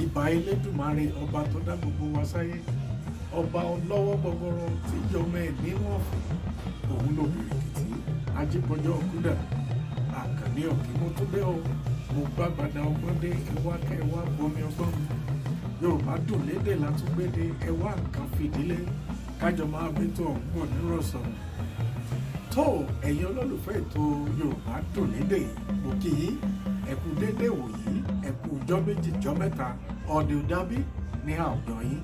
ìbà Elédùmarè ọba tó dá gbogbo wa sáyé, ọba ọlọ́wọ́ gbọgbọrọ tí yọmọ ẹ̀ níwọ̀n fún òun ló bìrìkìtì ajípọ̀jọ́ kúdà àkànní ọ̀kí mo tó dé o mo bá gbàdá ọgbọ́n dé ẹwà kẹwà bomi ọgbọ́n mi Yorùbá dùn lédè látúgbédè ẹwà nǹkan fìdílé kájọ máa bí tó ọ̀pọ̀ nírọ̀sọ̀ tó ẹ̀yin olólùfẹ́ ètò Yorùbá dùn lédè mo kí yín ẹ kú dédé wòyí ẹ kú ọjọ́ méjì jọ́ mẹ́ta ọ̀dẹ̀ òdábí ní àwùjọ yín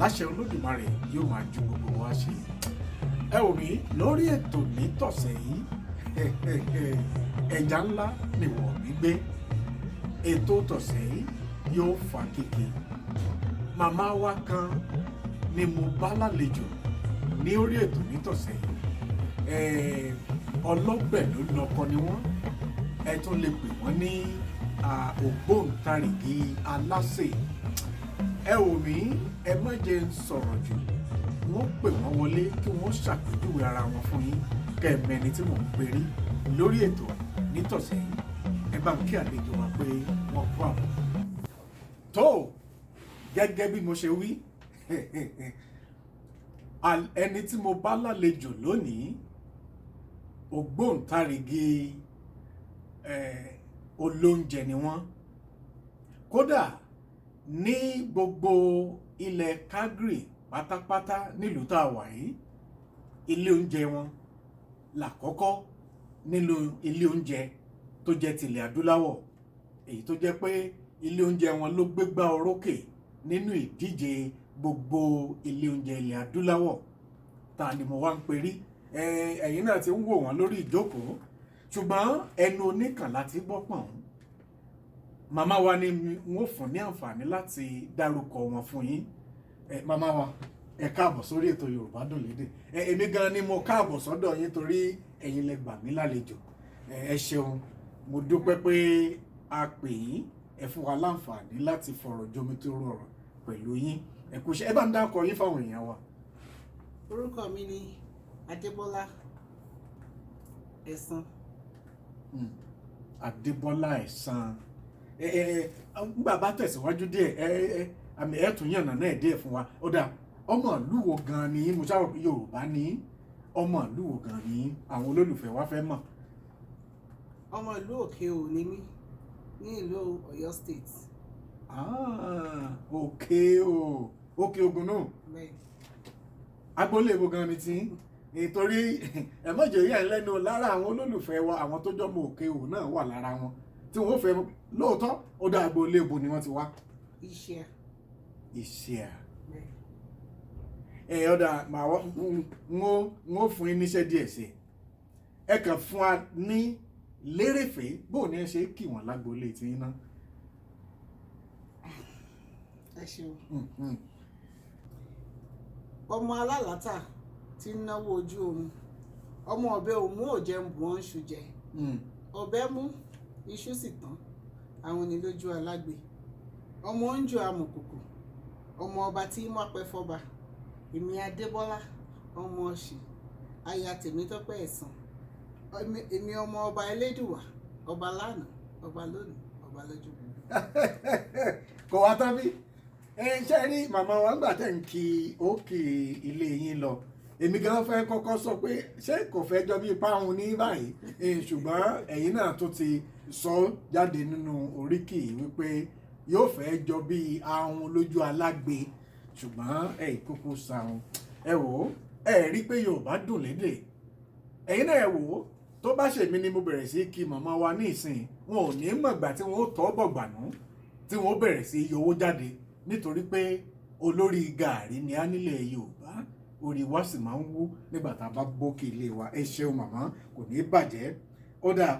láṣẹ Olódùmarè yóò máa ju gbogbo wa ṣe ẹ wò mí lórí ètò nítọ̀sẹ̀ yìí ẹja ńlá nìwọ̀ mí gbé ètò tọ̀sẹ̀ yìí yóò fà kéke màmá wa kan ni mo bá lálejò ní orí ètò nítọ̀sẹ̀ yìí ọlọ́gbẹ̀ ló lọ́kọ ni wọ́n ẹ tún lè pè wọ́n ní ògbóǹtarìgì aláṣẹ ẹ wò mí ẹ má jẹ́ ń sọ̀rọ̀ jù wọ́n pè wọ́n wọlé kí wọ́n ṣàpèjúwe ara wọn fún yín kẹ́ẹ̀mẹ́ni tí mò ń perí lórí ètò nítọ̀sẹ̀ yìí ẹ bá ń kí àlejò wa pé wọ́n kú àwọn. tó gẹ́gẹ́ bí mo ṣe wí ẹni tí mo bá lálejò lónìí ògbóǹtarìgì olóúnjẹ ni wọ́n kódà ní gbogbo ilẹ̀ Calgary pátápátá nílùú tá a wà yìí ilé oúnjẹ wọn làkọ́kọ́ nínú ilé oúnjẹ tó jẹ́ tilẹ̀ adúláwọ̀ èyí tó jẹ́ pé ilé oúnjẹ wọn ló gbégbá orókè nínú ìdíje gbogbo ilé oúnjẹ ilẹ̀ adúláwọ̀ ta ni mo wá ń perí ẹ̀yin náà ti ń wò wọ́n lórí ìjókòó ṣùgbọ́n ẹnu oníkàn láti gbọ́ pọ̀n màmá wa ni wọ́n fún ní àǹfààní láti dárúkọ wọn fún yín màmá wa ẹ káàbọ̀ sórí ètò Yorùbá dùn lédè èmi gan ni mo káàbọ̀ sọ́dọ̀ yín torí ẹ̀yin lẹ gbà mí lálejò ẹ ṣeun mo dúpẹ́ pé a pè yín ẹ fún wa láǹfààní láti fọ̀rọ̀ jomitoro ọ̀rọ̀ pẹ̀lú yín ẹ kú iṣẹ́ ẹ bá ń dákọ yín fáwọn èèyàn wa. Orúkọ mi ni Adebola Ẹsan. Adebola Ẹsan bàbá tẹ̀síwájú díẹ̀ àmì ẹ̀tún yànnà náà díẹ̀ fún wa ó dà ọmọ ìlú wo gan ni mo ṣáà Yorùbá ní ọmọ ìlú wo gan ni àwọn olólùfẹ́ wa fẹ́ mọ̀. Ọmọ ìlú Òkè Ò ní mí ní ìlú Ọ̀yọ́ State. Òkè Ò Òkè Ògùn náà agboolé wo gan ni tí nítorí ẹ̀mọ́jọ yẹn lẹ́nu lára àwọn olólùfẹ́ wa àwọn tó jọmọ Òkè Ò náà wà lára wọn tí wọ́n fẹ́ lóòótọ́ ó dá agboolé ibo ni wọ́n ti wá. Iṣẹ́ ọ̀dà màá wọ́n fún yín níṣẹ́ díẹ̀ sí ẹ kàn fún wa ní lérèfé bó ní ẹ ṣe kí wọ́n lágboolé tí yín náà. Ẹ ṣeun. Ọmọ alálàátà tí ń náwó ojú omi ọmọ ọbẹ̀ òmú òjẹ́ ń bù wọ́n ṣù jẹ ọbẹ̀ mú iṣu sì tán àwọn onílójú alágbe ọmọ oúnjẹ amọ̀kòkò ọmọ ọba tí mọ́ pẹ́ fọba èmi Adébọ́lá ọmọ ọ̀sìn aya Tèmítọ́pẹ́ Ẹ̀sán èmi ọmọ ọba Elédùwà ọba lánàá ọba lónìí ọba lọ́jọ́ gbogbo. kò wá tán bí ṣe rí màmá wa gbà tẹ̀ ń kí òkè ilé yín lọ èmi gan fẹ́ kọ́kọ́ sọ pé ṣé kò fẹ́ jọ bíi páhùn ní báyìí ṣùgbọ́n ẹ̀yin náà tó ti sọ jáde nínú oríkì wípé yóò fẹ́ jọ bíi ahun lójú alágbe ṣùgbọ́n ìkókó sàrùn ẹ wò ó rí pé Yorùbá dùn lédè ẹ̀yin náà ẹ wò ó tó bá ṣèmi ni mo bẹ̀rẹ̀ sí kí màmá wa ní ìsìn wọn ò ní mọ̀gbà tí wọ́n ó tọ́ bọ̀gbànú tí wọ́n ó bẹ̀rẹ̀ sí yọwó jáde nítorí pé olórí gàárì ni á nílẹ̀ Yorùbá orí wa sì máa ń wú nígbà tá a bá gbókè ilé wa ẹ ṣeun màmá kò ní bàjẹ́ ó dáa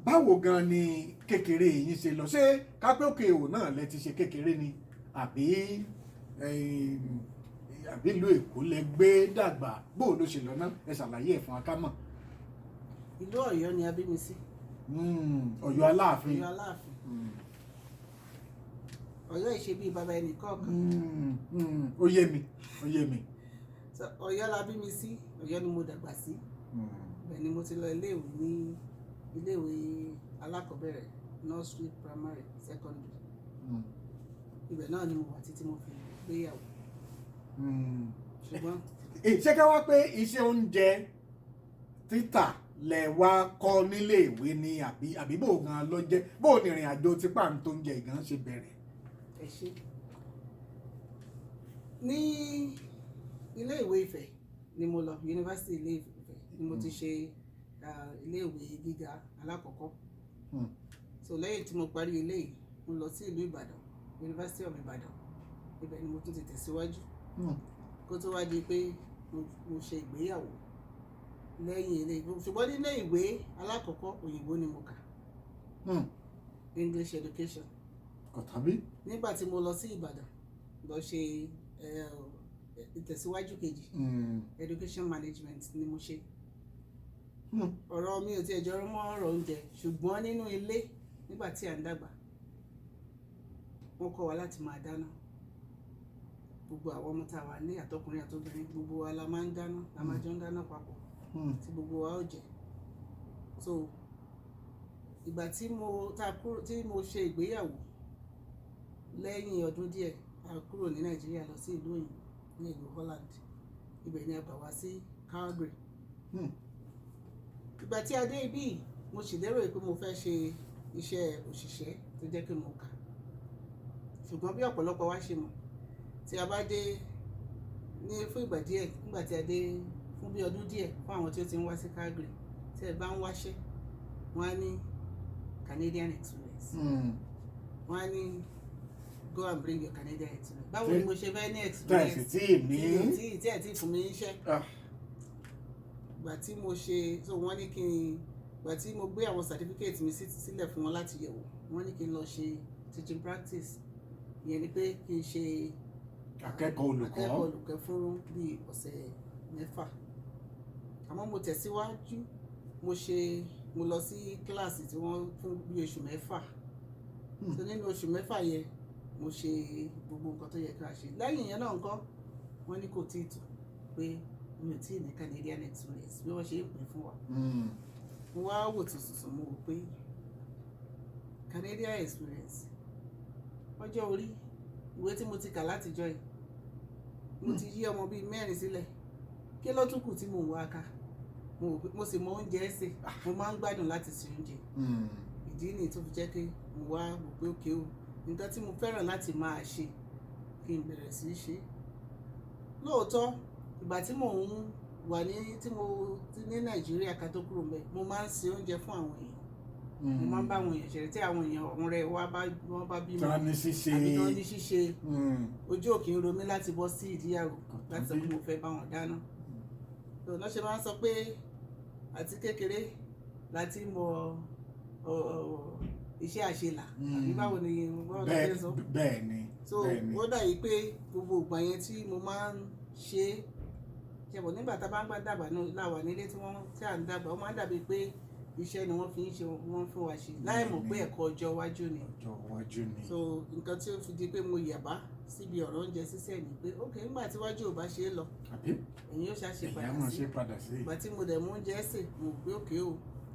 báwo gan ni kékeré yín ṣe lọ ṣé kápẹ́ Òkè Ò náà lẹ ti ṣe kékeré ni àbí ìlú Èkó lẹ gbé dàgbà bó ló ṣe lọ náà ẹ ṣàlàyé ẹ̀ fún akámọ̀. Ìlú Ọ̀yọ́ ni a bí mi sí. Ọ̀yọ́ Aláàfin. Ọ̀yọ́ Aláàfin. Ọ̀yọ́ ìṣe bíi bàbá ẹnì kọ̀ọ̀kan. Ó yé mi. Ọ̀yọ́ la bí mi sí Ọ̀yọ́ ni mo dàgbà sí bẹ́ẹ̀ ni mo ti lọ iléèwé ní iléèwé alákọ̀ọ́bẹ̀rẹ̀ nursery primary secondary ibẹ̀ náà ni mo wà títí mo fi gbéyàwó. ṣùgbọ́n ṣé ká wá pé iṣẹ́ oúnjẹ títà lẹ wá kọ́ nílé ìwé ni àbí bò gan ló jẹ́ bò ní ìrìn àjò tí pàǹtó oúnjẹ gan ṣe bẹ̀rẹ̀. ẹ ṣe ní ilé ìwé Ifẹ̀ ni mo lọ yunifásitì ilé Ifẹ̀ ni mo ti ṣe ilé ìwé gíga alákọ̀ọ́kọ́. so lẹ́yìn tí mo parí ilé yìí mo lọ sí ìlú Ìbàdàn University of Ìbàdàn ibẹ̀ ni mo tún ti tẹ̀síwájú kó tó wá di pé mo ṣe ìgbéyàwó lẹ́yìn ilé ìwé ṣùgbọ́n nílé ìwé alákọ̀ọ́kọ́ òyìnbó ni mo kà English education. kò tàbí. nígbà tí mo lọ sí Ìbàdàn lọ ṣe ìtẹ̀síwájú kejì education management ni mo ṣe. ọ̀rọ̀ mi ò tiẹ̀ jọrọ mọ́ ọ̀rọ̀ oúnjẹ ṣùgbọ́n nínú ilé nígbà tí à ń dàgbà wọ́n kọ́ wa láti máa dáná gbogbo àwọn ọmọ tá a wà ní àtọkùnrin àtobìnrin gbogbo wa la máa ń dáná la máa jọ ń dáná papọ̀ tí gbogbo wa ó jẹ. so ìgbà tí mo ṣe ìgbéyàwó lẹ́yìn ọdún díẹ̀ a kúrò ní Nàìjíríà lọ sí ìlú òyìnbó ní ìlú Holland ibẹ̀ ni a bà wá sí Calgary. ìgbà tí a dé ibí mo sì lérò pé mo fẹ́ ṣe iṣẹ́ òṣìṣẹ́ tó jẹ́ pé mo kà ṣùgbọ́n bí ọ̀pọ̀lọpọ̀ wa ṣe mọ̀ tí a bá dé ní fún ìgbà díẹ̀ nígbà tí a dé fún bí ọdún díẹ̀ fún àwọn tí ó ti ń wá sí Calgary tí ẹ bá ń wáṣẹ́ wọ́n á ní Canadian experience wọ́n á ní go and bring your Canadian experience. báwo ni mo ṣe fẹ́ ní experience tí ẹ̀ tí fún mi iṣẹ́. ìgbà tí mo ṣe so wọ́n ní kí n ìgbà tí mo gbé àwọn certificate mi sílẹ̀ fún wọn láti yẹ̀wò wọ́n ní kí n lọ ṣe teaching practice ìyẹn ni pé kí n ṣe akẹ́kọ̀ọ́ olùkọ́ fún bíi ọ̀sẹ̀ 6 àmọ́ mo tẹ̀síwájú mo lọ sí kíláàsì tí wọ́n fún bíi oṣù 6 so nínú oṣù 6 yẹn mo ṣe gbogbo nǹkan tó yẹ ká ṣe lẹ́yìn yẹn náà nǹkan wọ́n ní kò tí ì tó pé mi ò tí ì ní Canadian experience bí wọ́n ṣe ń pè fún wa mo wá wò tuntun mo wò pé Canadian experience ọjọ́ orí ìwé tí mo ti kà látijọ́ yìí mo ti yí ọmọ bíi 4 sílẹ̀ kí ló tún kù tí mo ń wá ká mo sì mọ oúnjẹ ṣe mo máa ń gbádùn láti ṣe oúnjẹ ìdí nìyí tó fi jẹ́ pé mo wá wò pé òkè o nǹkan tí mo fẹ́ràn láti máa ṣe kí n bẹ̀rẹ̀ sí í ṣe. lóòótọ́ ìgbà tí mò ń wà ní Nàìjíríà ká tó kúrò ńbẹ̀ mo máa ń ṣe oúnjẹ fún àwọn èèyàn mo máa ń bá àwọn èèyàn ṣeré tí àwọn èèyàn ọ̀rẹ́ wọ́n bá bímọ àbí tán ní ṣíṣe ojú òkè ń ro mí láti bọ́ sí ìdíyàwó láti sọ pé mo fẹ́ bá wọn dáná. lọ́ọ́ ṣe máa ń sọ pé àti kékeré láti mọ iṣẹ́ àṣelà àbí báwo ni wọ́n ṣe sọ. bẹ́ẹ̀ ni so ó dàbí pé gbogbo ìgbà yẹn tí mo máa ń ṣe ṣẹ̀bọ̀ nígbà tá a bá ń gbà dàgbà náà láwà nílé tí à ń dàgbà ó máa ń dàbí pé iṣẹ́ ni wọ́n fi ń ṣe wọ́n fún wa ṣe láì mọ̀ pé ẹ̀kọ́ ọjọ́ iwájú ni. so nǹkan tí ó fi di pé mo yàbá síbi ọ̀rọ̀ oúnjẹ sísẹ̀ ni pé ok nígbà tí iwájú ò bá ṣe é lọ ẹ̀yin ó ṣàṣe padà sí ìgbà tí mo dẹ̀ mú oúnjẹ sè mo gbé òkè o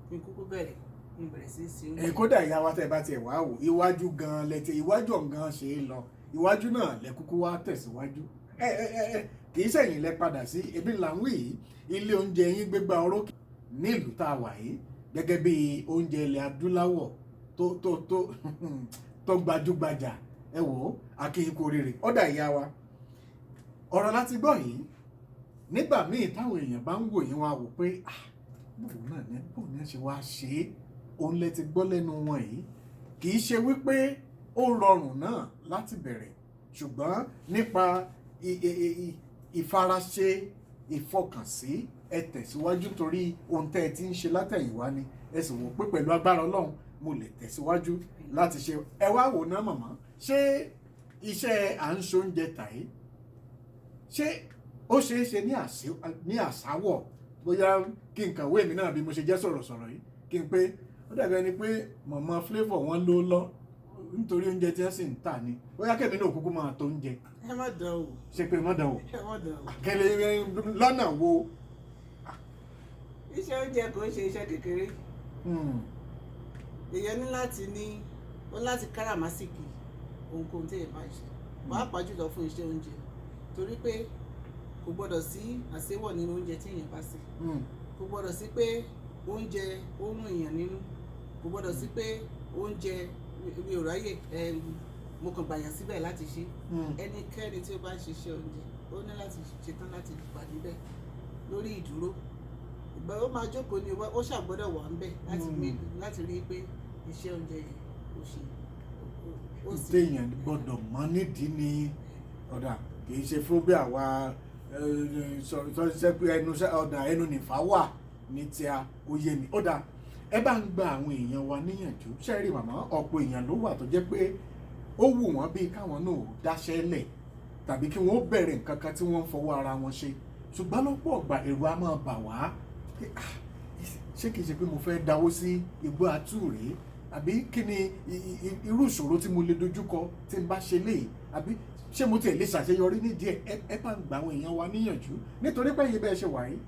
kí n kúkú bẹ̀rẹ̀ kí n bẹ̀rẹ̀ sí í ṣe oúnjẹ. kódà ìyá wa tẹ́ bá tiẹ̀ wá wò iwájú gan-an lẹ́tẹ̀ iwájú ọ̀gán ṣe é lọ iwájú náà lẹ kúkú wá tẹ̀síwájú kì í ṣẹ̀yìn lẹ padà sí ebi làwọn yìí ilé oúnjẹ yín gbégbá orókè nílùú tá a wà yìí gẹ́gẹ́ bí oúnjẹ ilẹ̀ adúláwọ̀ tó gbajúgbajà ẹ wò ó akínkù rere ọ̀dà ìyá wa ọ̀rọ̀ láti gbọ́ yìí nígbà míì táwọn èèyàn bá ń wò yín wá wò pé bóun náà ní ṣe wá ṣe é òun lẹ ti gbọ́ lẹ́nu wọn yìí kì í ṣe wípé ó rọrùn náà láti bẹ̀rẹ̀ ṣùgbọ́n nípa ìfaraṣe ìfọkànsí ẹ tẹ̀síwájú torí ohun tẹ́ ẹ ti ń ṣe látẹ̀yìnwá ni ẹ sì wò pé pẹ̀lú agbára Ọlọ́run mo lè tẹ̀síwájú láti ṣe ẹ wá wò ná màmá ṣé iṣẹ́ à ń ṣe oúnjẹ tàyé ṣé ó ṣeé ṣe ní àṣàwọ̀ bóyá kí n kàwé mi náà bí mo ṣe jẹ́ sọ̀rọ̀sọ̀rọ̀ yìí kí n pé ó dàbí ẹni pé màmá Flavours wọn ló lọ nítorí oúnjẹ tí wọ́n sì ń tà ní bóyá kẹ́mi náà kúkú máa tó oúnjẹ. ẹ má dán o. ṣe pé má dán o. ẹ má dán o. kẹlẹ lọ́nà wo. iṣẹ́ oúnjẹ kò ń ṣe iṣẹ́ kékeré. èèyàn ní láti káràmásìkì ohunkóhun tí èèyàn bá ṣe pàápàá jùlọ fún iṣẹ́ oúnjẹ torí pé kò gbọ́dọ̀ sí àṣewọ̀ nínú oúnjẹ tí èèyàn bá sè kò gbọ́dọ̀ sí pé oúnjẹ ó rún èèyàn nínú kò gbọ́dọ̀ sí pé oúnjẹ mi ò ráyè mo kàn gbàyàn síbẹ̀ láti ṣe ẹnikẹ́ni tí ó bá ń ṣiṣẹ́ oúnjẹ ó ní láti ṣetán láti wà níbẹ̀ lórí ìdúró ìgbà ó máa jókòó ni ó ṣàgbọ́dọ̀ wà ń bẹ̀ láti rí i pé iṣẹ́ oúnjẹ yìí ó ṣe ó sì. téèyàn gbọ́dọ̀ mọ̀ nídìí ni ọ̀dà kì í ṣe fún bí àwa sọ pé ẹnu nìfà wà ní tí a ó yé mi ọ̀dà ẹ bá ń gba àwọn èèyàn wa níyànjú ṣẹ́rí màmá ọ̀pọ̀ èèyàn ló wà tó jẹ́ pé ó wù wọ́n bí káwọn náà dáṣẹ́ lẹ̀ tàbí kí wọ́n bẹ̀rẹ̀ nǹkan kan tí wọ́n ń fọwọ́ ara wọn ṣe ṣùgbọ́n lọ́pọ̀ ọ̀gbà èrò a máa bà wá ṣé kìí ṣe pé mo fẹ́ dáwó sí igbó àtúrè àbí kí ni irú ìṣòro tí mo lè dojúkọ tí n bá ṣe léyìí àbí ṣé mo tiẹ̀ lè ṣàṣeyọrí nídìí ẹ bá ń gba àwọn èèyàn wa níyànjú nítorí pé yìí bẹ́ẹ̀ ṣe wà yìí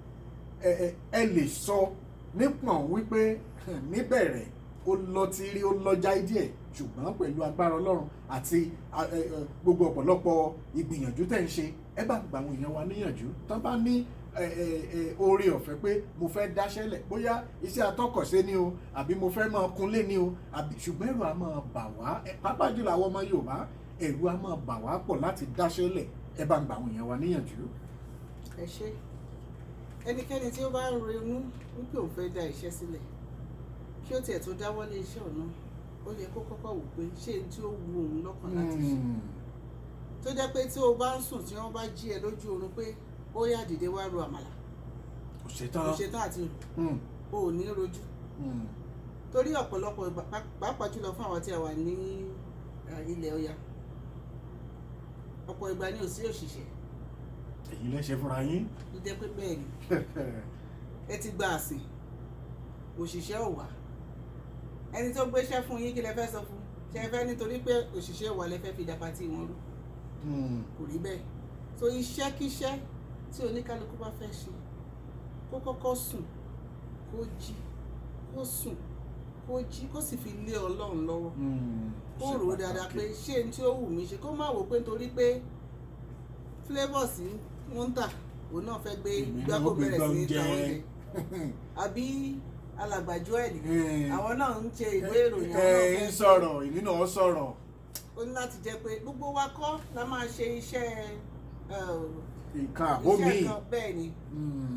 ẹ lè sọ nípọn wípé níbẹ̀rẹ̀ ó lọ tírí ó lọ́jà díẹ̀ ṣùgbọ́n pẹ̀lú agbára Ọlọ́run àti gbogbo ọ̀pọ̀lọpọ̀ ìgbìyànjú tẹ̀ ń ṣe ẹ bá gba àwọn èèyàn wa níyànjú tán bá ní oore ọ̀fẹ́ pé mo fẹ́ dáṣẹ́lẹ̀ bóyá iṣẹ́ atọ́kọ̀ṣe ni o àbí mo fẹ́ máa kunlé ni o àbí ṣùgbọ́n ẹ̀rù á máa bà wá pàápàá jùlọ àwọn ọmọ Yorùbá ẹ̀rù á máa bà wá pọ̀ láti dáṣẹ́lẹ̀ ẹ bá gba àwọn èèyàn wa níyànjú. ẹ ṣé ẹnikẹ́ni tí ó bá ń ronú wípé òun fẹ́ dá iṣẹ́ sílẹ̀ kí ó tiẹ̀ tó dáwọ́lé iṣẹ́ ọ̀nà ó yẹ kó kọ́kọ́ wò pé ṣé n tí ó wu òun lọ́kàn láti ṣe tó jẹ́ pé tí o bá ń sùn tí wọ́n bá jí ẹ lójú oorun pé ó yá dìde wá ro àmàlà kò ṣetán àti o ò ní rojú torí ọ̀pọ̀lọpọ̀ pàápàá jùlọ fún àwọn tí a wà ní ilẹ̀ Ọya ọ̀pọ̀ ìgbà ni ò sí òṣìṣẹ́ èyí lẹ́sẹ̀ fúnra yín ló jẹ́ pé bẹ́ẹ̀ ni ẹ ti gba àsìn òṣìṣẹ́ ò wá ẹni tó gbéṣẹ́ fún yín kí lẹ fẹ́ sọ fún ṣe ẹ fẹ́ nítorí pé òṣìṣẹ́ ò wá lẹ fẹ́ fi dá pátì wọn rú kò rí bẹ́ẹ̀ so iṣẹ́kíṣẹ́ tí oníkálukú bá fẹ́ ṣe kó kọ́kọ́ sùn kó jí kó sùn kó jí kó sì fi lé Ọlọ́run lọ́wọ́ kó rò ó dáadáa pé ṣé n tí ó wù mí ṣe kó má wò pé nítorí pé Flavours wọ́n ń tà òun náà fẹ́ gbé gbáko bẹ̀rẹ̀ sí ní ta oúnjẹ àbí alàgbàjọ ẹ̀lì àwọn náà ń ṣe ìwé ìròyìn àwọn náà fẹ́ sọ̀rọ̀ ìlú náà sọ̀rọ̀ ó ní láti jẹ́ pé gbogbo wa kọ́ la máa ṣe iṣẹ́ nǹkan àbómi bẹ́ẹ̀ ni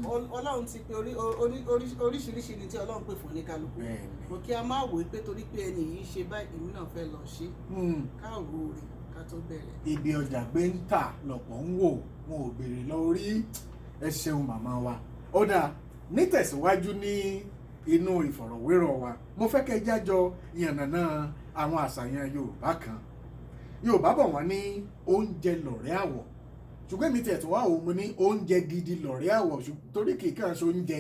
Ọlọ́run ti pe oríṣiríṣi ni tí Ọlọ́run pè fún oníkálukú mo kí a máa wò pé torí pé ẹni yìí ṣe báyìí èmi náà fẹ́ lọ ṣe káàró rẹ̀ ká tó bẹ̀rẹ̀. ibi ọjà gbé ń tà lọ́pọ̀ ń wò wọn ò béèrè lórí ẹ ṣeun màmá wa ó dáa nítẹ̀síwájú ní inú ìfọ̀rọ̀wérọ̀ wa mo fẹ́ kẹ́ jájọ yànnàná àwọn àṣàyàn Yorùbá kan Yorùbá bọ̀ wọ́n ní oúnjẹ lọ̀rẹ́ àwọ̀ ṣùgbọ́n èmi tiẹ̀ tó wá òun mo ní oúnjẹ gidi lọ̀rẹ́ àwọ̀ torí kì í kàn ṣe oúnjẹ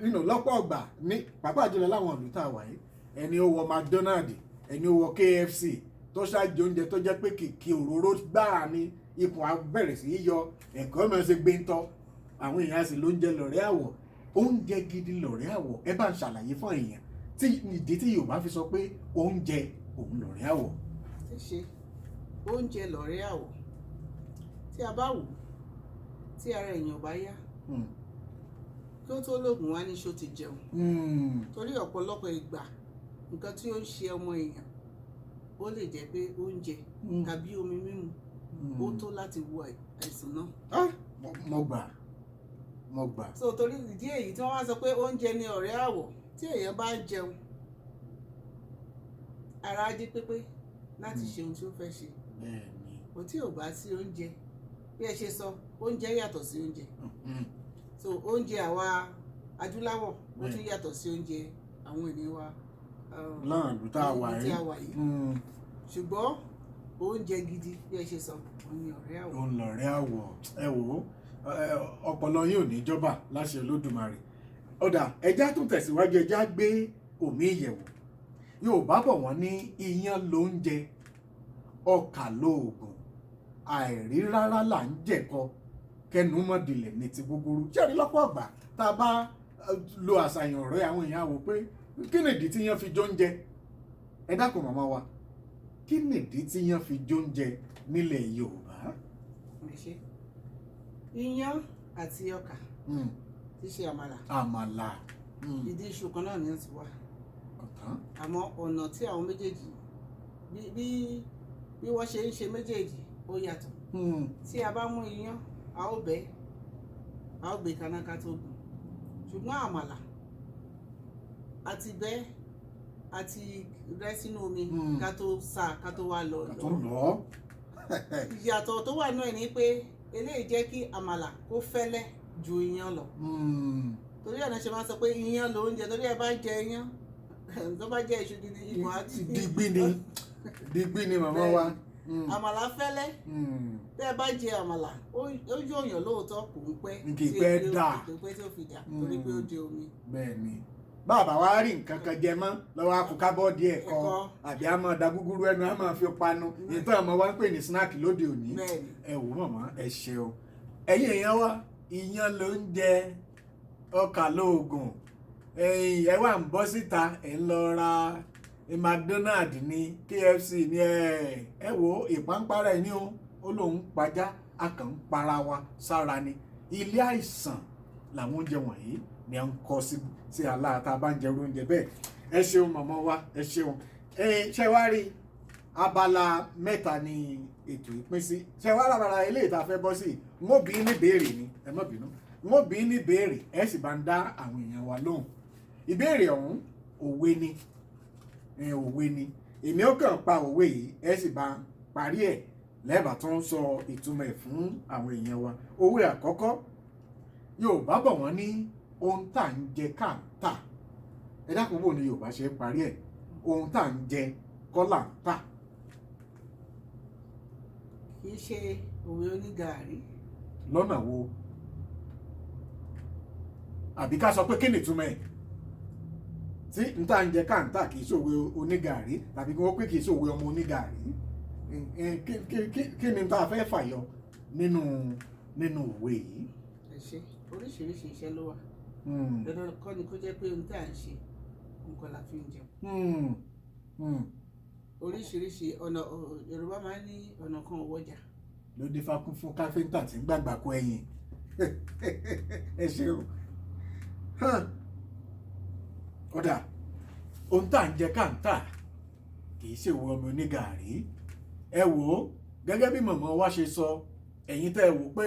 nínú lọ́pọ̀ ọgbà ní pàápàá jùlọ láwọn ìlú tá a wà yìí ẹni ó wọ McDonald ẹni ó wọ KFC tó ṣáàjì oúnjẹ tó jẹ́ pé kìkì òróró gbáà ni ikùn á bẹ̀rẹ̀ sí í yọ ẹ̀kọ́ máa ṣe gbé ń tọ́ àwọn èèyàn sì lóúnjẹ lọ̀rẹ́ àwọ̀ oúnjẹ gidi lọ̀rẹ́ àwọ̀ ẹ bá ń ṣàlàyé fún èèyàn tí ìdí tí Yorùbá fi sọ pé oúnjẹ òun lọ̀rẹ́ àwọ̀. ṣe oúnjẹ lọ̀rẹ́ àwọ̀ tí a bá wò tí ara èèyàn bá yá kí ó tó lóògùn wá ní ṣó ti jẹun torí ọ̀pọ̀lọpọ̀ ìgbà nǹkan tí ó ń ṣe ọmọ èèyàn ó lè jẹ́ pé oúnjẹ tàbí omi mímu ó tó láti wo àìsàn náà. mo gbà. so torí ìdí èyí tí wọ́n wá sọ pé oúnjẹ ni ọ̀rẹ́ àwọ̀ tí èèyàn bá jẹun ara á jí pépé láti ṣe ohun tí ó fẹ́ ṣe kò tí ò bá sí oúnjẹ bí ẹ ṣe sọ oúnjẹ yàtọ̀ sí oúnjẹ so oúnjẹ àwa adúláwọ̀ ó tún yàtọ̀ sí oúnjẹ àwọn ènìyàn wa láàrú tá a wà yìí ṣùgbọ́n oúnjẹ gidi bí ẹ ṣe sọ òun ni ọ̀rẹ́ àwọ̀. òun lọ̀rẹ́ àwọ̀ ẹ wò ó ọpọlọ yín ò ní jọba láṣẹ Olódùmarè ọ̀dà ẹja tún tẹ̀síwájú ẹja gbé omi ìyẹ̀wò Yorùbá bọ̀ wọ́n ní iyán lóúnjẹ ọkà lóògùn àìrí rárá là ń jẹ̀kọ kẹnu mọ́dìlẹ̀ ní ti búburú ṣẹ́rí lọ́pọ̀ ọ̀gbà tá a bá lo àṣàyàn ọ̀rọ̀ àwọn èèyàn wò pé kí nìdí tí yẹn fi jọ ń jẹ ẹ dákun màmá wa kí nìdí tí iyán fi jóúnjẹ nílẹ̀ Yorùbá? Iyán àti ọkà tí ṣe àmàlà. Àmàlà. Ìdí iṣu kan náà ni ó ti wá. Àmọ́ ọ̀nà tí àwọn méjèèjì bí wọ́n ṣe ń ṣe méjèèjì ó yàtọ̀. Tí a bá mú iyán a ó gbé kaná ká tó gùn. Ṣùgbọ́n àmàlà àti bẹ́ àti rẹ́ sínú omi ká tó sá ká tó wá lọ. Ìyàtọ̀ tó wà náà ni pé eléyìí jẹ́ kí àmàlà kó fẹ́lẹ́ ju iyán lọ. Torí ọ̀nà ṣe máa sọ pé iyán ló ń jẹ, torí ẹ bá jẹ iyán tó bá jẹ́ iṣu gidi ikùn àti digbí ni màmá wa. Àmàlà fẹ́lẹ́ tẹ́ ẹ bá jẹ àmàlà ó yóòyàn lóòótọ́ kò ń pẹ́ kì í pẹ́ dà tí ó fi dà torí pé ó di omi. Bẹ́ẹ̀ni bàbá wa rí nǹkan kan jẹ mọ́ lọ́wọ́ akùkábọ́ọ̀dì ẹ̀kọ́ àbí a máa da gúgúrú ẹnu a máa fi panu ìtọ́ ọmọ wa ń pè ní snack lóde òní. Ẹ wò màmá ẹ ṣeun. Ẹ̀yin èèyàn wa iyán ló ń jẹ ọkà lóògùn ẹ wà ń bọ́ síta ẹ̀ ń lọ ra McDonald ní KFC ní ẹ wo ìpánpára ẹ̀ ní ó lóun pajá a kàn ń para wa sára ni. Ilé àìsàn làwọn oúnjẹ wọ̀nyí ni à ń kọ sí aláàtà bá ń jẹ oúnjẹ bẹ́ẹ̀. Ẹ ṣeun màmá wa ẹ ṣeun. Ṣé wá rí abala mẹ́ta ni ètò ìpín sí. Ṣé wá lábala eléyìí tá a fẹ́ bọ́ sí n ó bí ní béèrè ni ẹ má bínú n ó bí ní béèrè ẹ sì bá ń dá àwọn èèyàn wa lóhùn. Ìbéèrè ọ̀hún òwe ni èmi ó kàn pa òwe yìí ẹ sì bá parí ẹ̀ lẹ́ẹ̀bà tó ń sọ ìtumọ̀ ẹ̀ fún àwọn èèyàn wa. Òwe àkọ́kọ́ Yorùbá bọ̀ wọ́n ní ohun tá à ń jẹ ká ń tà. Ẹ dákun bò ní Yorùbá ṣe parí ẹ̀ ohun tá à ń jẹ kọ́ là ń tà. Kì í ṣe òwe onígàárí. Lọ́nà wo? Àbí ká sọ pé kí ni ìtumọ̀ ẹ̀? Tí n tá à ń jẹ ká ń tà kì í ṣe òwe onígàárí tàbí kí wọ́n pé kì í ṣe òwe ọmọ onígàárí. Kí ni tá a fẹ́ fàyọ nínú òwe yìí? Oríṣiríṣi iṣẹ́ ló wà. Dandan kọ́ ni kó jẹ́ pé ohun tí à ń ṣe nǹkan la fi ń jẹun. Oríṣiríṣi ọ̀nà Yorùbá máa ń ní ọ̀nà kan òwòjà. Ló dé fákún fún káfíńtà tí ń gbàgbà kó ẹ̀yìn. Ẹ ṣeun. Kódà ohun tá à ń jẹ ká ń tà kì í ṣe òwe ọmọ onígàárí. Ẹ wò ó gẹ́gẹ́ bí màmá wa ṣe sọ ẹ̀yin tẹ́ ẹ wò pé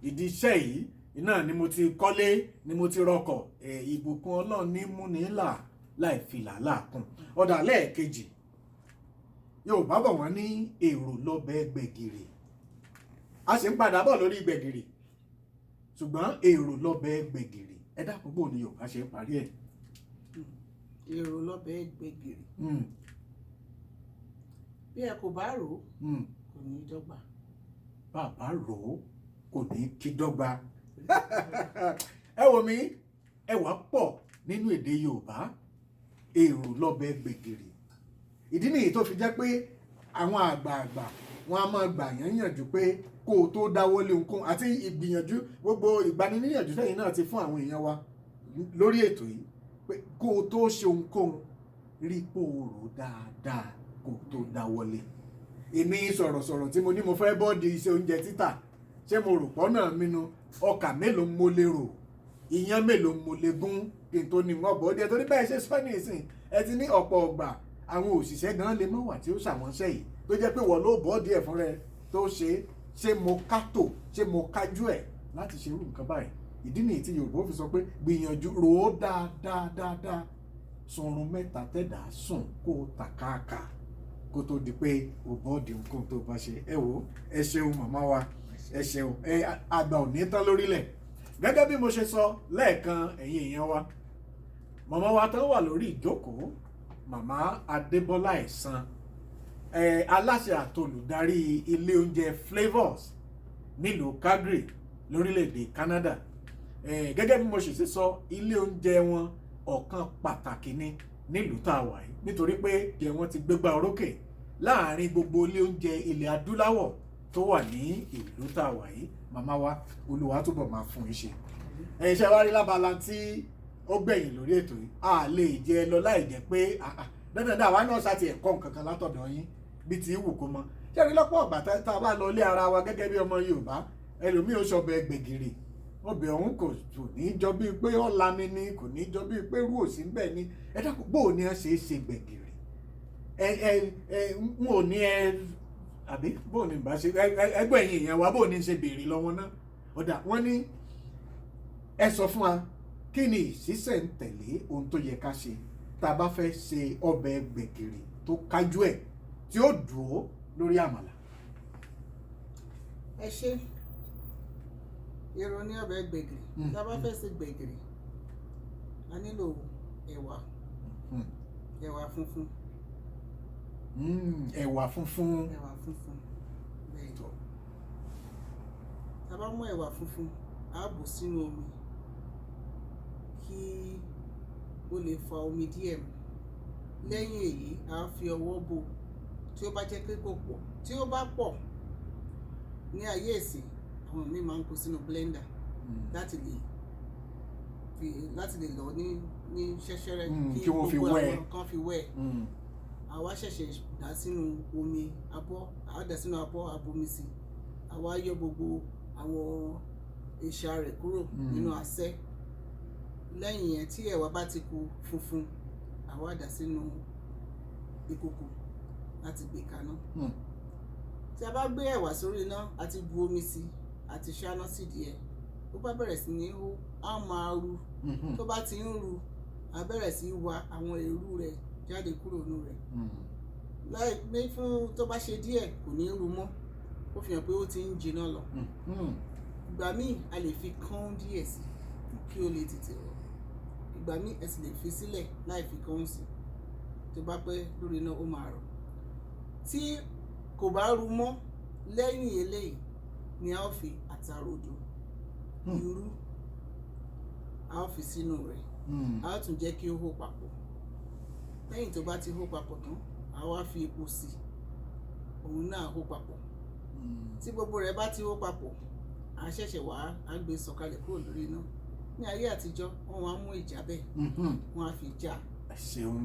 ìdí iṣẹ́ yìí iná ni mo ti kọ́lé ni mo ti rọkọ̀ ìbùkún Ọlọ́run ní mú ní là láì fi làálàá kún. Ọ̀dà lẹ́ẹ̀kejì Yorùbá bọ̀ wọ́n ní èrò lọ́bẹ̀ gbẹ̀gìrì. A sì ń padà bọ̀ lórí gbẹ̀gìrì ṣùgbọ́n èrò lọ́bẹ̀ gbẹ̀gìrì ẹ dákun bò ní Yorùbá ṣe ń parí ẹ̀. Èrò lọ́bẹ̀ gbẹ̀gìrì. Bí ẹ kò bá rò ó kò ní í dọ́gba. Bàbá rò ó kò ní kí dọ́gba. Ẹ wò mí ẹwà pọ̀ nínú èdè Yorùbá èrò lọ́bẹ̀ gbẹ̀gìrì. Ìdí nìyí tó fi jẹ́ pé àwọn àgbààgbà wọn a máa gbà yán yànjú pé kó o tó dáwọ́ lé ohunkóhun àti ìgbìyànjú gbogbo ìgbaniníyànjú sẹ́yìn náà ti fún àwọn èèyàn wa lórí ètò yìí pé kó o tó ṣe ohunkóhun rí pò rò dáadáa kó o tó dáwọ́ lé. Èmi sọ̀rọ̀sọ̀rọ̀ tí mo ní mo fẹ́ bọ́ọ̀dì iṣẹ́ oúnjẹ títà ṣé mo rò pọ́ náà mi nu ọkà mélòó mo lè rò iyán mélòó mo lè gún kí n tó ní wọ́n bọ́ọ̀dì ẹ̀ torí bẹ́ẹ̀ ṣe sọ ní ìsìn ẹ ti ní ọ̀pọ̀ ọgbà àwọn òṣìṣẹ́ gan lè mọ̀ wà tí ó ṣàwọnṣẹ́ yìí tó jẹ́ pé wọ́n ló bọ́ọ̀dì ẹ̀ fún rẹ tó ṣe mo kátó ṣe mo kájú ẹ̀ láti ṣe irú nǹkan báyìí. Ìdí nìyí tí Yorùbá fi sọ pé gbìyànjú rò ó dáadáa sunrun mẹ́ta tẹ̀dá sùn kó o tàkàkà kó tó di pé o bọ́ọ̀dì nǹkan tó bá ṣe. Ẹ wò ẹ ṣeun màmá wa ẹ ṣeun àgbà ò ní tán lórílẹ̀. Gẹ́gẹ́ bí mo ṣe sọ lẹ́ẹ̀kan ẹ̀yin èèyàn wa màmá wa tán wà lórí ìjókòó màmá Adebola Ẹsan aláṣẹ àtolùdarí ilé oúnjẹ Flavours nílùú Calgary lórílẹ̀‐èdè Canada. Gẹ́gẹ́ bí mo ṣe sọ ilé oúnjẹ wọn ọ̀kan pàtàkì ni nílùú tá a wà yìí nítorí pé jẹ́ wọ́n ti gbégbá orókè láàrin gbogbo ilé oúnjẹ ilẹ̀ adúláwọ̀ tó wà ní ìlú tá a wà yìí. Màmá wa Olúwa túbọ̀ máa fún yín ṣe. Ṣé wá rí lábala tí ó gbẹ̀yìn lórí ètò yìí a lè jẹ lọ láì jẹ́ pé dandan àwa náà ṣàti ẹ̀kọ́ nǹkan kan látọ̀dọ̀ yín bí ti wù kó mọ ṣé rí lọ́pọ̀ ọ̀gbà tá a bá lọ ilé ara wa gẹ́gẹ́ bí ọmọ Yorùbá ẹlòmíì ó ṣọbẹ̀ gbẹ̀gìrì ọbẹ̀ ọ̀hún kò ní jọ bíi pé ó lami ni kò ní jọ bíi pé rú òsì ń bẹ̀ ni ẹ dákun bóò ni ẹ ṣe é ṣe gbẹ̀gìrì n ò ní àbí bóò ni bá ṣe ẹgbẹ́ ẹ̀yìn èèyàn wa bóò ni ṣe béèrè lọ́wọ́ náà ọ̀dà wọ́n ní ẹ sọ fún wa kí ni ìṣísẹ̀ ń tẹ̀lé ohun tó yẹ ká ṣe tá a bá fẹ́ ṣe ọbẹ̀ gbẹ̀gìrì tó kájú ẹ̀ tí ó dúró lórí àmàlà. ẹ ṣe èrò ní ọbẹ̀ gbẹ̀gìrì tá a bá fẹ́ ṣe gbẹ̀gìrì a nílò ẹ̀wà funfun. ẹ̀wà funfun. bẹ́ẹ̀ tó tá a bá mú ẹ̀wà funfun a bù sínú omi kí ó lè fa omi díẹ̀ mu lẹ́yìn èyí a fi ọwọ́ bò tí ó bá jẹ́ pé kò pọ̀ tí ó bá pọ̀ ní ayé ìsìn àwọn míì máa ń kó sínú blender láti lè lọ ní ṣẹ́ṣẹ́rẹ́ kí gbogbo àwọn kan fi wẹ̀ àwa ṣẹ̀ṣẹ̀ dà sínú omi abọ́ àwa dà sínú abọ́ abomi sí àwa yọ gbogbo àwọn ìṣà rẹ̀ kúrò nínú asẹ́ lẹ́yìn yẹn tí ẹ̀wà bá ti kú funfun àwa dà sínú ìkòkò láti gbé kaná tí a bá gbé ẹ̀wà sórí iná àti bu omi sí àti ṣáná sí díẹ̀ ó bá bẹ̀rẹ̀ sí ní hó á máa ru tó bá ti ń ru a bẹ̀rẹ̀ sí wa àwọn èrú rẹ̀ jáde kúrò nínú rẹ̀ láì fún tó bá ṣe díẹ̀ kò ní ru mọ́ ó fi hàn pé ó ti ń jiná lọ ìgbà míì a lè fi kán díẹ̀ sí kí ó lè tètè rọ̀ ìgbà míì ẹ sì lè fi sílẹ̀ láì fi kán sí tó bá pẹ́ lórí iná ó máa rọ̀ tí kò bá ru mọ́ lẹ́yìn eléyìí ni a ó fi àtàròdò irú a ó fi sínú rẹ̀ a ó tún jẹ́ kí ó hó papọ̀ lẹ́yìn tó bá ti hó papọ̀ tán a wá fi epo sí òun náà hó papọ̀ tí gbogbo rẹ̀ bá ti hó papọ̀ a ṣẹ̀ṣẹ̀ wá a gbé sọ̀kalẹ̀ kúrò lórí iná ní ayé àtijọ́ wọ́n wá mú ìjábẹ̀ wọ́n á fi já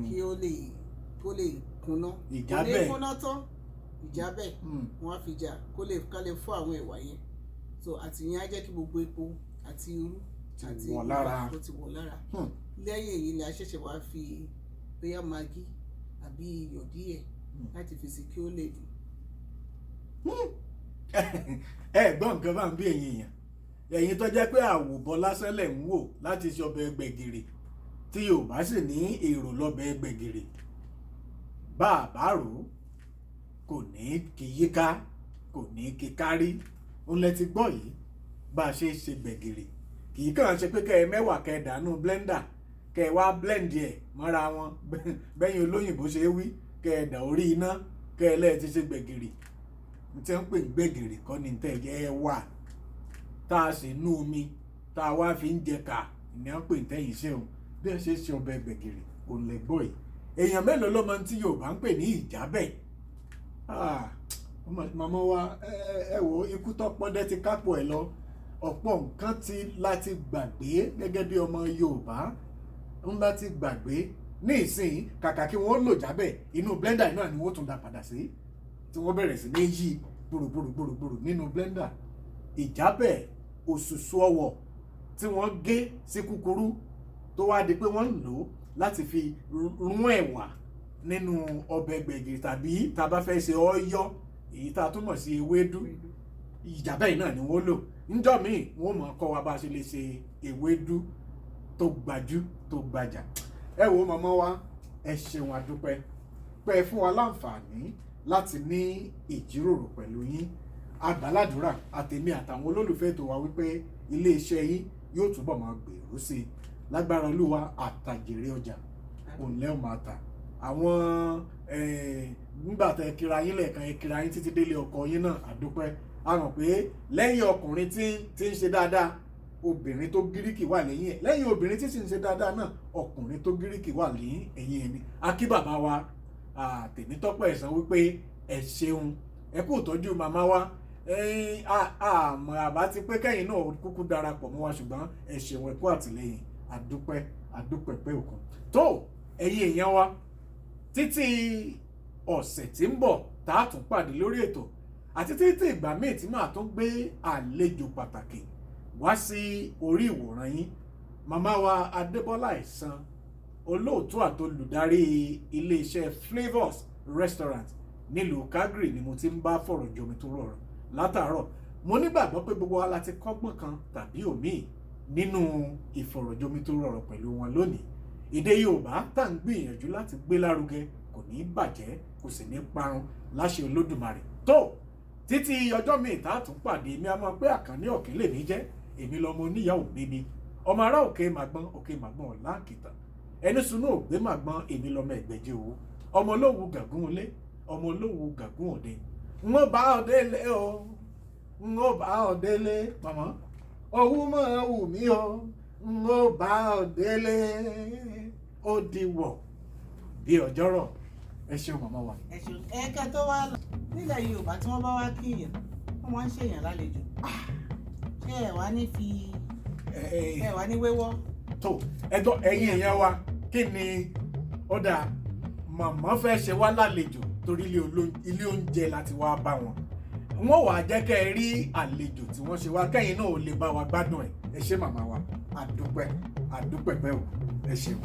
kí ó lè kúnná kò ní kúnná tán ìjábẹ̀ wọ́n á fi já kó lè fún àwọn ẹ̀wà yẹn so àtìyẹn á jẹ́ kí gbogbo epo àti irú àti ìwà tó ti wọ̀ lára lẹ́yìn èyí ni a ṣẹ̀ṣẹ̀ wá fi bóyá magí àbí iyọ̀ díẹ̀ láti fi sí kí ó lè dùn. gbọ́ nǹkan bá ń bí ẹ̀yin tó jẹ́ pé àwòbọ̀ lásán lẹ̀ ń wò láti ṣe ọbẹ̀ gbẹ̀gìrì tí Yorùbá sì ní èrò lọ́bẹ̀ gbẹ̀gìrì bá a bá rò ó kò ní kí yíká kò ní kí kárí òun lẹ ti gbọ́ yìí bá a ṣe ṣe gbẹ̀gìrì kì í kàn ṣe pé kẹ́ ẹ mẹ́wàá kẹ́ ẹ dànù blender kẹ́ ẹ wá blend ẹ̀ mọ́ra wọn bẹ́yìn olóyìnbó ṣe wí kẹ́ ẹ dà orí iná kẹ́ ẹ lẹ́ẹ̀ ti ṣe gbẹ̀gìrì tí wọ́n ń pè ní gbẹ̀gìrì kọ́ ni tẹ́ ẹ wà tá a sì nú omi tá a wá fi ń jẹ ká ní wọ́n pè ní tẹ́yìn ṣe òun bí wọ́n ṣe ṣe ọbẹ̀ gbẹ̀gìrì òun lè gbọ́ yìí èèyàn mélòó ló mọ tí Yorùbá ń pè ní ìjábẹ̀ màmá wa ẹ wo ikú tọpọdẹ ti kápò ẹ lọ ọ̀pọ̀ nǹkan láti gbàgbé gẹ́gẹ́ bí ọmọ Yorùbá ń láti gbàgbé ní ìsìn kàkà kí wọ́n lò jábẹ̀ inú blender náà ni wọ́n tún dá padà sí tí wọ́n bẹ̀rẹ̀ sí ní yí gbòrògbòrò nínú blender ìjábẹ̀ òṣùṣù ọwọ̀ tí wọ́n gé sí kúkúrú tó wá di pé wọ́n ń lò láti fi rún ẹ̀wà nínú ọbẹ̀ gbẹ̀gìrì tàbí tá a bá fẹ́ ṣe ọ̀yọ́ èyí tá a túmọ̀ sí ewédú ìjábẹ̀ náà ni wọ́n lò níjọ́ míì wọ́n mọ̀ kọ́ wa bá a ṣe lè ṣe ewédú tó gbajú tó gbajà ẹ wo màmá wa ẹ ṣeun àdúpẹ́ pé ẹ fún wa láǹfààní láti ní ìjíròrò pẹ̀lú yín àgbàládùúrà àtèmi àtàwọn olólùfẹ́ tó wá wípé iléeṣẹ́ yín yóò túbọ̀ máa gbèrú sí i lágbára Olúwa àtàjèrè ọjà òǹlẹ́ ò máa tà àwọn nígbà tẹ kíra yín lẹ́ẹ̀kan ẹ kíra yín títí délé ọkọ yín náà àdúpẹ́ a mọ̀ pé lẹ́yìn ọkùnrin tí ń ṣe dáadáa obìnrin tó gíríkì wà lẹ́yìn ẹ̀ lẹ́yìn obìnrin tí sì ń ṣe dáadáa náà ọkùnrin tó gíríkì wà lẹ́yìn ẹ̀yìn ẹni akí bàbá wa Tèmítọ́pẹ́ Ẹ̀san wípé ẹ ṣeun ẹ kú ìtọ́jú màmá wa àmọ́ àbá ti pé kẹ́yìn náà kúkú darapọ̀ mọ́ wa ṣùgbọ́n ẹ ṣeun ẹ kú àtìlẹ́yìn àdúpẹ́ pé òkun tó ẹ̀yin èèyàn wa títí ọ̀sẹ̀ tí ń bọ̀ tá a tún pàdé lórí ètò àti títí ìgbà míì tí màá tún gbé àlejò pàtàkì wá sí orí ìwòran yín. Màmá wa Adebola Ẹsan, olóòtú àtolùdarí iléeṣẹ́ Flavours restaurant nílùú Calgary ni mo ti ń bá fọ̀rọ̀ jomitoro ọ̀rọ̀ látàárọ̀. Mo nígbàgbọ́ pé gbogbo wa la ti kọ́gbọ́n kan tàbí òmíì nínú ìfọ̀rọ̀jomitoro ọ̀rọ̀ pẹ̀lú wọn lónìí. Èdè Yorùbá tá à ń gbìyànjú láti gbé lárugẹ kò ní bàjẹ́ kò sì ní parun láṣẹ Olódùmarè. Tó títí ọjọ́ míì tá a tún pàdé, mi a mọ̀ pé àkànní ọ̀kín lèmi jẹ́, èmi lọmọ oníyàwó bíbí, ọmọ ará òkè màgbọ́n ọ̀la àkìtàn, ẹni sunú ògbé màgbọ́n, èmi lọmọ ẹgbẹ̀jẹ̀ owó, ọmọ olówó gàgún ilé, ọmọ olówó gàgún òde. N ó bá ọ délé o, n ó bá ọ délé màmá, ọwú máa wù mí o, n ó bá ọ délé, ó diwọ̀ bí ọjọ́rọ̀. Ẹ ṣeun màmá wa. ẹ ṣeun. ẹ̀ka tó wá lọ nílẹ̀ Yorùbá tí wọ́n bá wá kíyàn wọ́n máa ń ṣèyàn lálejò. ṣé ẹ wá ní fi ẹ wá ní wéwọ́. tó ẹjọ́ ẹ̀yin èèyàn wa, kí ni ó dáa màmá fẹ́ ṣe wá lálejò torí ilé oúnjẹ láti wá bá wọn. Wọ́n wàá jẹ́ kẹ́ ẹ rí àlejò tí wọ́n ṣe wá, kẹ́yìn náà ò lè bá wa gbádùn ẹ̀. Ẹ ṣé màmá wa, àdúpẹ́ bẹ́ẹ̀ o, ẹ ṣeun.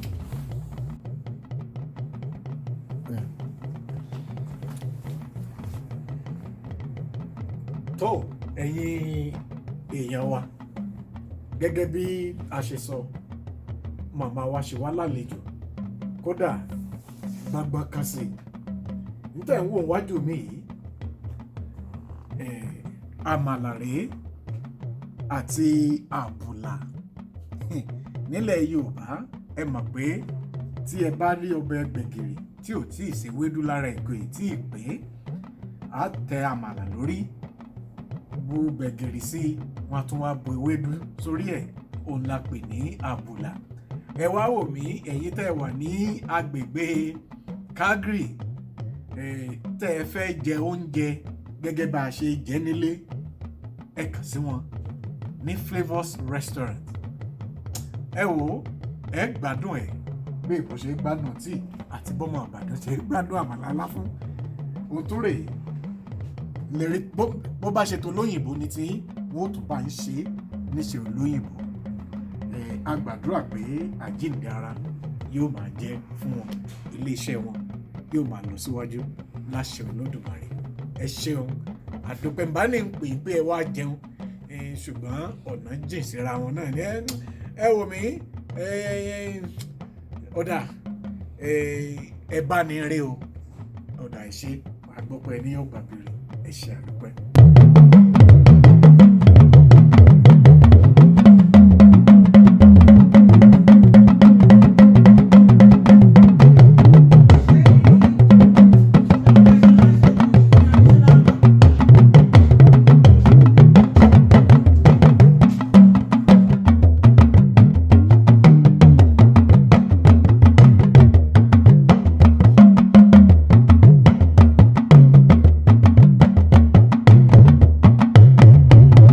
tó ẹ̀yin èèyàn wa, gẹ́gẹ́ bí a ṣe sọ, màmá wa ṣe wá lálejò, kódà gbangba kan sí níta ń wò wájú mi yìí, àmàlà rèé àti àbùlà. Nílẹ̀ Yorùbá ẹ mọ̀ pé tí ẹ bá rí ọbẹ̀ gbẹ̀gìrì tí ò tí ì ṣe wédú lára ẹ̀kọ́ yìí tí ì pé, á tẹ àmàlà lórí, bu gbẹ̀gìrì sí, wọn á tún wá bu ewédú sórí ẹ̀, òun la pè ní àbùlà. Ẹ wá wò mí, ẹ̀yin tẹ́ wà ní agbègbè Calgary, tẹ́ ẹ fẹ́ jẹ oúnjẹ gẹ́gẹ́ bá a ṣe jẹ nílé, ẹ kàn sí wọn ní Flavours restaurant. Ẹ wò ẹ gbádùn ẹ̀ bí èkó ṣe gbádùn tíì àti bọ́mọ Ìbàdàn ṣe gbádùn àmàlà aláfún. Ohun tó rèé lè rí bó bá ṣe tó lóyìnbó ní tí wọ́n ó tún bá ń ṣe níṣe olóyìnbó. A gbàdúrà pé àjíǹde ara yóò máa jẹ́ fún wọn, iléeṣẹ́ wọn yóò máa lọ síwájú láṣẹ Olódùmarè. Ẹ ṣeun, àdúpẹ́ ń bá ní pè é pé ẹ wá jẹun, ṣùgbọ́n ọ̀nà jìn síra wọn náà ní ẹ wò mí, ọ̀dà ẹ bá ní rí o, ọ̀dà ìṣe àgbọ̀pọ̀ ẹni yóò gbàgbé rẹ̀. Ẹ ṣe àdúpẹ́.